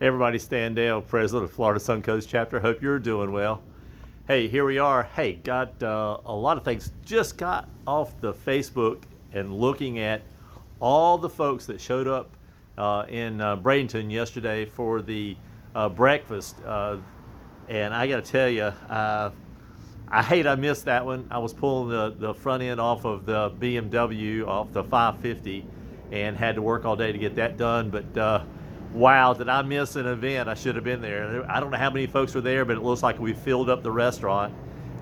Everybody, Stan Dale, president of Florida Suncoast chapter. Hope you're doing well. Hey, here we are. Hey, got a lot of things. Just got off the Facebook and looking at all the folks that showed up in Bradenton yesterday for the breakfast. And I got to tell you, I hate I missed that one. I was pulling the front end off of the BMW, off the 550, and had to work all day to get that done. But wow, did I miss an event? I should have been there. I don't know how many folks were there, but it looks like we filled up the restaurant.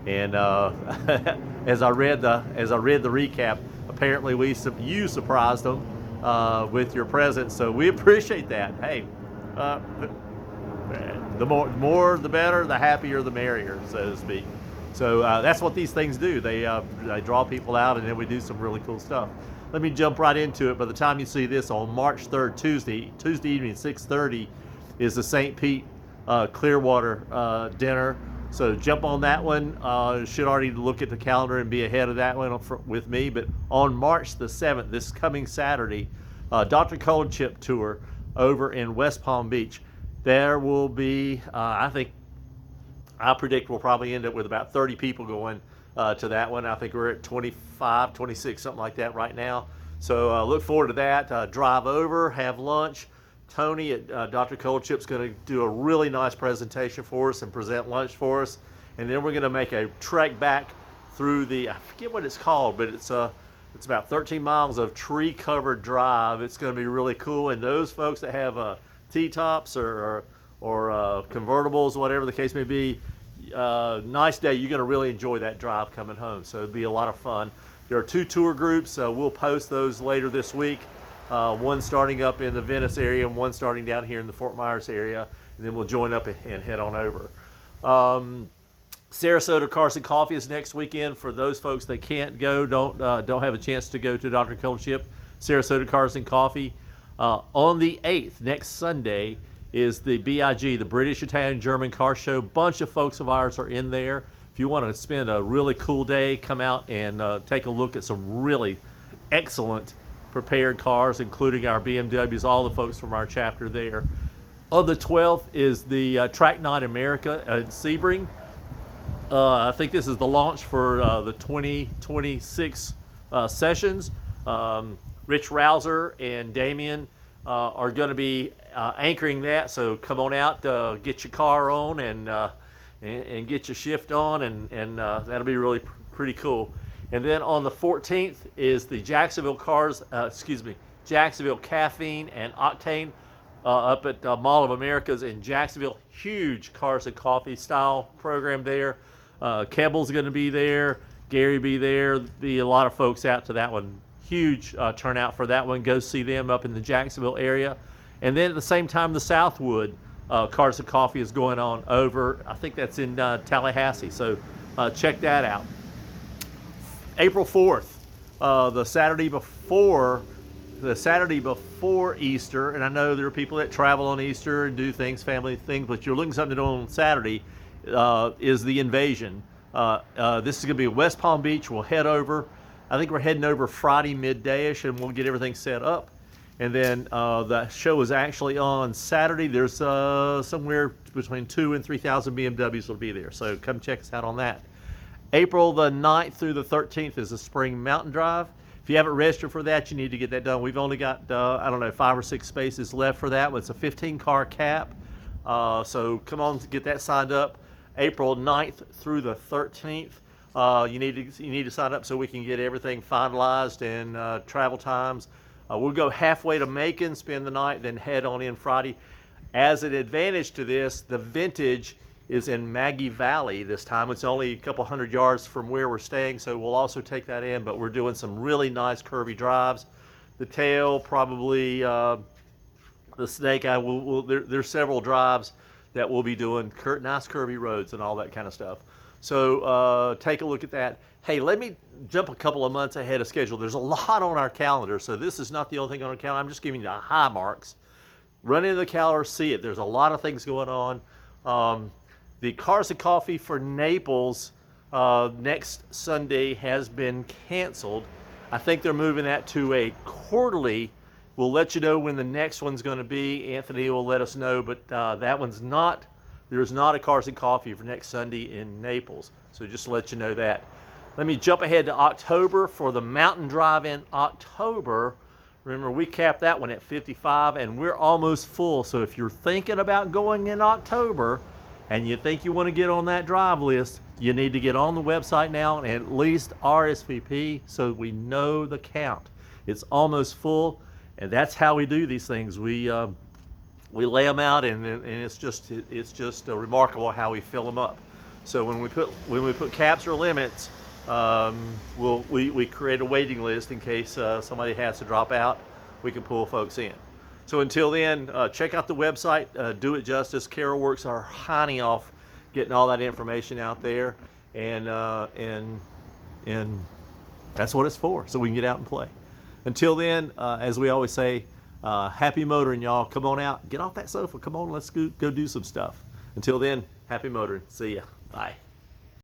And as I read the recap, apparently you surprised them with your presence. So we appreciate that. Hey, the more the better, the happier the merrier, so to speak. So that's what these things do. They draw people out, and then we do some really cool stuff. Let me jump right into it. By the time you see this, on March 3rd, Tuesday evening, 6:30, is the St. Pete Clearwater dinner. So jump on that one. Should already look at the calendar and be ahead of that one with me. But on March the 7th, this coming Saturday, Dr. Cold Chip Tour over in West Palm Beach. There will be, I predict we'll probably end up with about 30 people going to that one. I think we're at 25, 26, something like that right now. So look forward to that. Drive over, have lunch. Tony at Dr. Cold Chip's going to do a really nice presentation for us and present lunch for us. And then we're going to make a trek back through I forget what it's called, but it's about 13 miles of tree-covered drive. It's going to be really cool. And those folks that have T-tops or convertibles, whatever the case may be, nice day. You're going to really enjoy that drive coming home. So it'll be a lot of fun. There are 2 tour groups. We'll post those later this week. One starting up in the Venice area and one starting down here in the Fort Myers area. And then we'll join up and head on over. Sarasota Cars and Coffee is next weekend. For those folks that can't go, don't have a chance to go to Dr. Cold Chip, Sarasota Cars and Coffee. On the 8th, next Sunday, is the BIG, the British, Italian, German Car Show. Bunch of folks of ours are in there. If you want to spend a really cool day, come out and take a look at some really excellent prepared cars, including our BMWs, all the folks from our chapter there. On the 12th is the Track Night America at Sebring. I think this is the launch for the 2026 sessions. Rich Rouser and Damien are going to be anchoring that, so come on out, get your car on and get your shift on, and that'll be really pretty cool. And then on the 14th is the Jacksonville Caffeine and Octane up at Mall of Americas in Jacksonville. Huge Cars and Coffee style program there. Kebble's going to be there, Gary be there, be a lot of folks out to that one. Huge turnout for that one. Go see them up in the Jacksonville area. And then at the same time, the Southwood Cars and Coffee is going on over, I think that's in Tallahassee. So check that out. April 4th, the Saturday before Easter, and I know there are people that travel on Easter and do things, family things, but you're looking at something to do on Saturday, is the Invasion. This is going to be West Palm Beach. We'll head over. I think we're heading over Friday midday-ish, and we'll get everything set up. And then the show is actually on Saturday. There's somewhere between 2,000 and 3,000 BMWs will be there. So come check us out on that. April the 9th through the 13th is the Spring Mountain Drive. If you haven't registered for that, you need to get that done. We've only got, 5 or 6 spaces left for that. It's a 15-car cap. So come on, get that signed up. April 9th through the 13th. You need to sign up so we can get everything finalized and travel times. We'll go halfway to Macon, spend the night, then head on in Friday. As an advantage to this, the Vintage is in Maggie Valley this time. It's only a couple hundred yards from where we're staying, so we'll also take that in, but we're doing some really nice curvy drives. The Tail, probably the Snake Eye, there's several drives that we'll be doing, nice curvy roads and all that kind of stuff. So take a look at that. Hey, let me jump a couple of months ahead of schedule. There's a lot on our calendar, so this is not the only thing on our calendar. I'm just giving you the high marks. Run into the calendar, see it. There's a lot of things going on. The Cars and Coffee for Naples next Sunday has been canceled. I think they're moving that to a quarterly We'll let you know when the next one's going to be. Anthony will let us know, but that one's not. There's not a Cars and Coffee for next Sunday in Naples. So just to let you know that. Let me jump ahead to October for the Mountain Drive in October. Remember, we capped that one at 55, and we're almost full. So if you're thinking about going in October and you think you want to get on that drive list, you need to get on the website now and at least RSVP so we know the count. It's almost full, and that's how we do these things. We lay them out, and it's just remarkable how we fill them up. So when we put caps or limits, we create a waiting list in case somebody has to drop out. We can pull folks in. So until then, check out the website. Do it justice. Carol works our hiney off getting all that information out there, and that's what it's for. So we can get out and play. Until then, as we always say, happy motoring, y'all. Come on out, get off that sofa. Come on, let's go do some stuff. Until then, happy motoring. See ya. Bye.